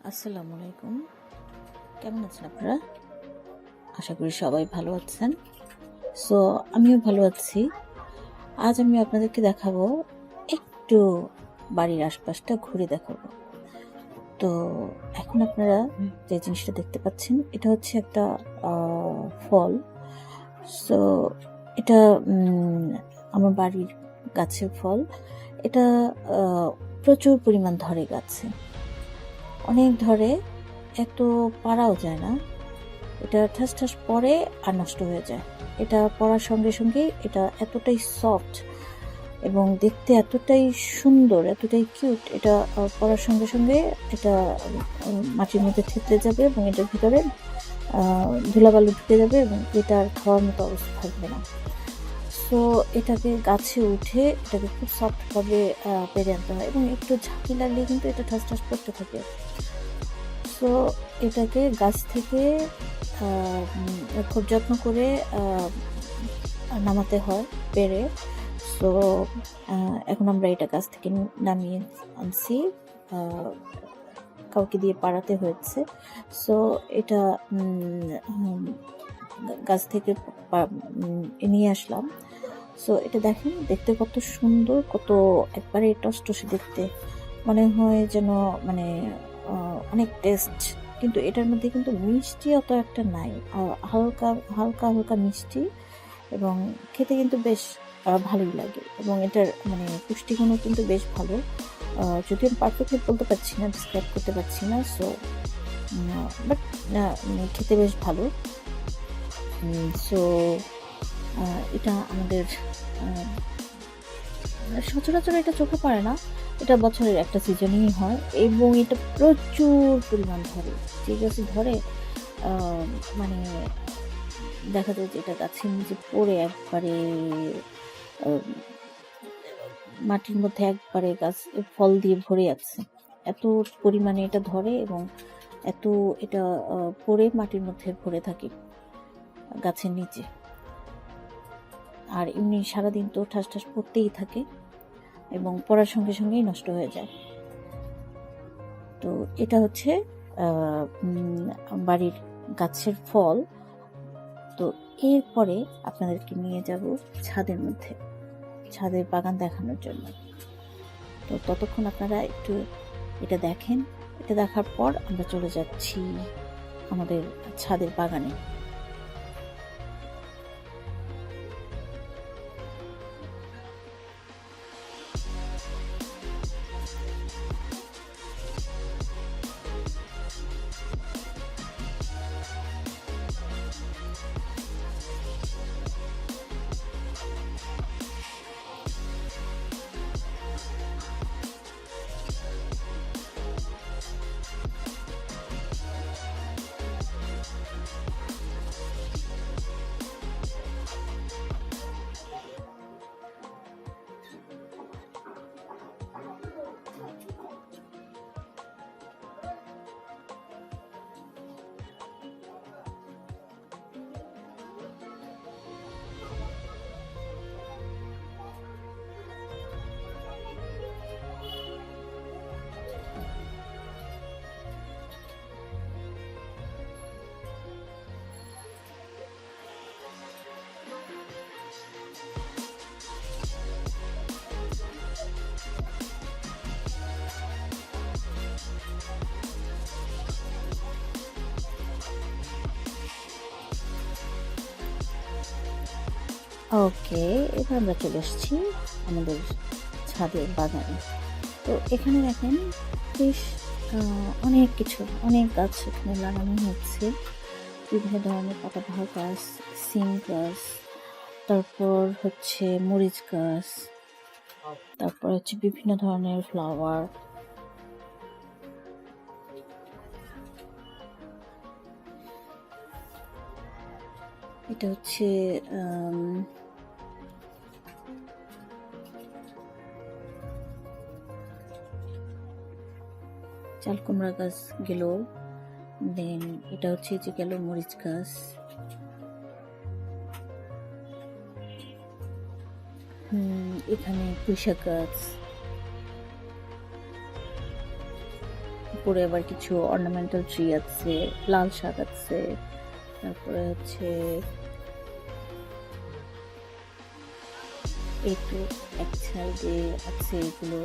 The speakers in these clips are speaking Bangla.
আসসালামু আলাইকুম। কেমন আছেন আপনারা? আশা করি সবাই ভালো আছেন। সো আমিও ভালো আছি। আজ আমি আপনাদেরকে দেখাবো, একটু বাড়ির আশপাশটা ঘুরে দেখাবো। তো এখন আপনারা যে জিনিসটা দেখতে পাচ্ছেন, এটা হচ্ছে একটা ফল। সো এটা আমার বাড়ির গাছের ফল। এটা প্রচুর পরিমাণ ধরে গাছে, অনেক ধরে, এত পারাও যায় না। এটা ঠাস ঠাস পরে আর নষ্ট হয়ে যায়। এটা পড়ার সঙ্গে সঙ্গে এটা এতটাই সফট এবং দেখতে এতটাই সুন্দর, এতটাই কিউট। এটা পড়ার সঙ্গে সঙ্গে এটা মাটির মধ্যে থেতলে যাবে এবং এটার ভিতরে ধুলাবালু ঢুকে যাবে এবং এটা আর খাওয়ার মতো অবস্থা থাকবে না। সো এটাকে গাছে উঠে এটাকে খুব সফটভাবে পেরে আনতে হয় এবং একটু ঝাঁকি লাগলে কিন্তু এটা ঠাস ঠাস পড়তে থাকে। সো এটাকে গাছ থেকে খুব যত্ন করে নামাতে হয় পেরে। সো এখন আমরা এটা গাছ থেকে নামিয়ে আনছি, কাউকে দিয়ে পাড়াতে হয়েছে। সো এটা গাছ থেকে নিয়ে আসলাম। সো এটা দেখেন, দেখতে কত সুন্দর, কত একবারে টসটসে দেখতে, মনে হয় যেন মানে অনেক টেস্ট। কিন্তু এটার মধ্যে কিন্তু মিষ্টি অত একটা নাই, হালকা হালকা হালকা মিষ্টি এবং খেতে কিন্তু বেশ ভালোই লাগে এবং এটার মানে পুষ্টিগুণও কিন্তু বেশ ভালো। যদিও আমি পারফেক্টলি বলতে পারছি না, ডিসক্রাইব করতে পারছি না। সো বাট খেতে বেশ ভালো। সো এটা আমাদের সচরাচর এটা চোখে পড়ে না, এটা বছরের একটা সিজনেই হয় এবং এটা প্রচুর পরিমাণ ধরে। যে গাছে ধরে মানে দেখা যায় যে এটা গাছের নিচে পড়ে একবারে মাটির মধ্যে একবারে গাছ ফল দিয়ে ভরে আছে। এত পরিমাণে এটা ধরে এবং এত এটা পড়ে মাটির মধ্যে ভরে থাকে গাছের নিচে। আর এমনি সারাদিন তো ঠাস ঠাস পড়তেই থাকে এবং পড়ার সঙ্গে সঙ্গেই নষ্ট হয়ে যায়। তো এটা হচ্ছে বাড়ির গাছের ফল। তো এরপরে আপনাদেরকে নিয়ে যাব ছাদের মধ্যে, ছাদের বাগান দেখানোর জন্য। তো ততক্ষণ আপনারা একটু এটা দেখেন। এটা দেখার পর আমরা চলে যাচ্ছি আমাদের ছাদের বাগানে। ওকে, এবার আমরা চলে এসেছি আমাদের ছাদের বাগানে। তো এখানে দেখেন বেশ অনেক কিছু, অনেক গাছ এখানে লাগানো হচ্ছে। বিভিন্ন ধরনের পাতাবাহার গাছ, সিম গাছ, তারপর হচ্ছে মরিচ গাছ, তারপর হচ্ছে বিভিন্ন ধরনের ফ্লাওয়ার। এটা হচ্ছে চাল কুমড়া গাছ গেল, দেন এটা হচ্ছে যে গেল মরিচ গাছ, এখানে পুঁইশাক গাছ, উপরে আবার কিছু অর্নামেন্টাল ট্রি আছে, লাল শাক আছে, তারপরে হচ্ছে এই তো এক সাইডে আছে এগুলো।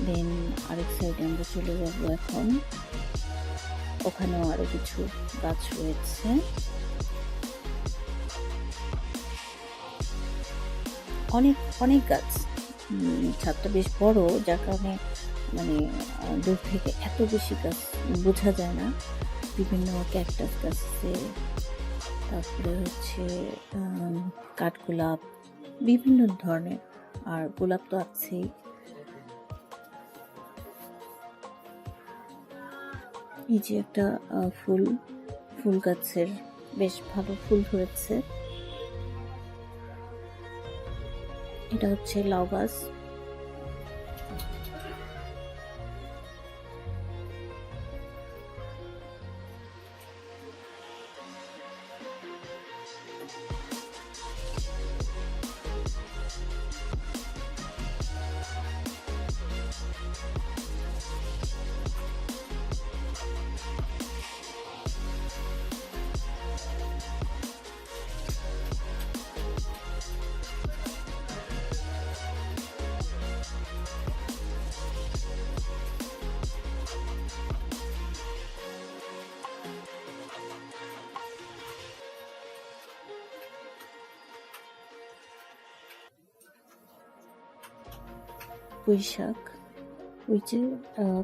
দেন আরেক সাইডে আমরা চলে যাব এখন, ওখানেও আরো কিছু গাছ রয়েছে। অনেক অনেক গাছ, ছাদটা বেশ বড়, যার কারণে মানে দূর থেকে এত বেশি গাছ বোঝা যায় না। বিভিন্ন ক্যাকটাস গাছ আছে, তারপরে হচ্ছে কাঠগোলাপ, বিভিন্ন ধরনের, আর গোলাপ তো আছেই। এই যে একটা ফুল গাছের বেশ ভালো ফুল ধরেছে, এটা হচ্ছে লাউ গাছ। পুঁই শাক, ওই যে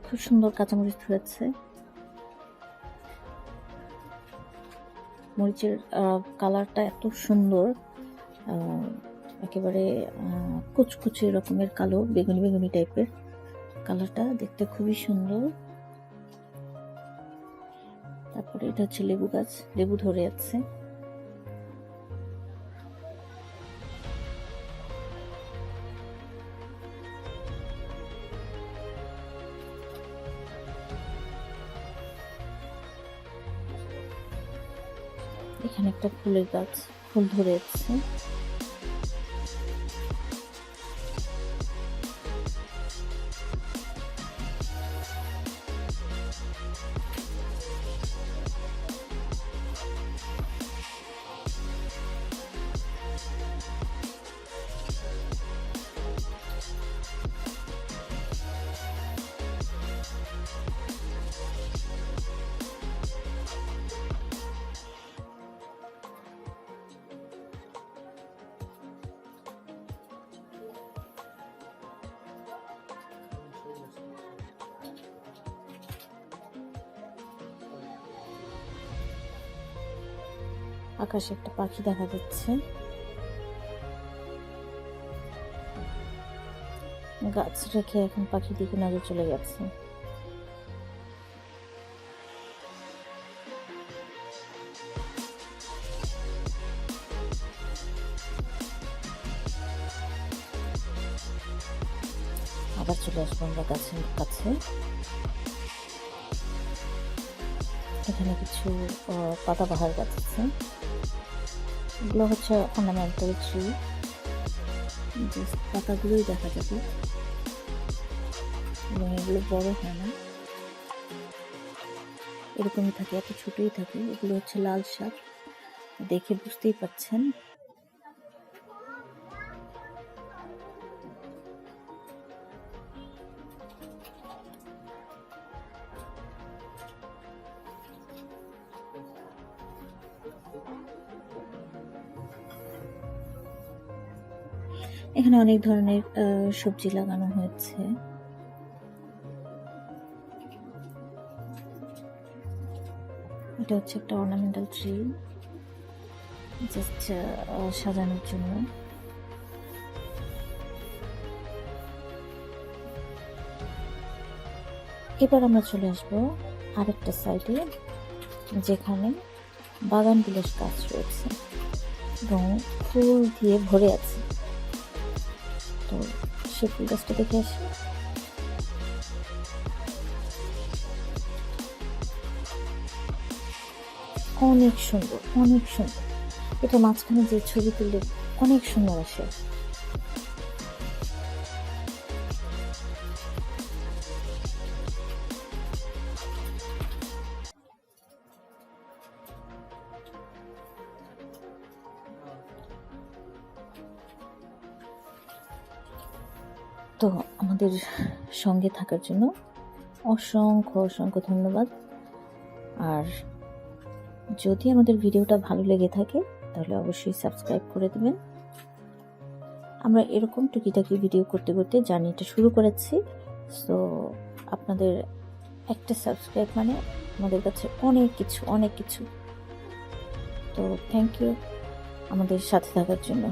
খুব সুন্দর কাঁচামরিচ ধরেছে। মরিচের কালারটা এত সুন্দর, একেবারে কুচকুচে রকমের কালো, বেগুনি বেগুনি টাইপের কালারটা, দেখতে খুবই সুন্দর। তারপরে এটা হচ্ছে লেবু গাছ, লেবু ধরে আছে। এখানে একটা ফুলের গাছ, ফুল ধরে আছে। আকাশে একটা পাখি দেখা যাচ্ছে, গাছ রেখে এখন পাখির দিকে নজর চলে গেছে। আবার চলে আসবো আমরা গাছের কাছে। এখানে কিছু পাতাবাহার গাছ আছে, এগুলো হচ্ছে অর্নামেন্টাল ট্রি, পাতাগুলোই দেখা যাবে এবং এগুলো বড় হয় না, এরকমই থাকে, এত ছোটই থাকে। এগুলো হচ্ছে লাল শাক, দেখে বুঝতেই পাচ্ছেন। এখানে অনেক ধরনের সবজি লাগানো হয়েছে। এটা হচ্ছে একটা অর্নামেন্টাল ট্রি, জাস্ট সাজানোর জন্য। এবার আমরা চলে আসবো আরেকটা সাইডে, যেখানে বাগান বিলাস গাছ রয়েছে এবং ফুল দিয়ে ভরে আছে। তো সে ফুল গাছটা দেখে আসি। অনেক সুন্দর, অনেক সুন্দর। এটা মাঝখানে যে ছবি তুললে অনেক সুন্দর আসে। তো আমাদের সঙ্গে থাকার জন্য অসংখ্য অসংখ্য ধন্যবাদ। আর যদি আমাদের ভিডিওটা ভালো লেগে থাকে তাহলে অবশ্যই সাবস্ক্রাইব করে দেবেন। আমরা এরকম টুকিটাকি ভিডিও করতে করতে জার্নিটা শুরু করেছি। সো আপনাদের একটা সাবস্ক্রাইব মানে আমাদের কাছে অনেক কিছু। তো থ্যাংক ইউ আমাদের সাথে থাকার জন্য।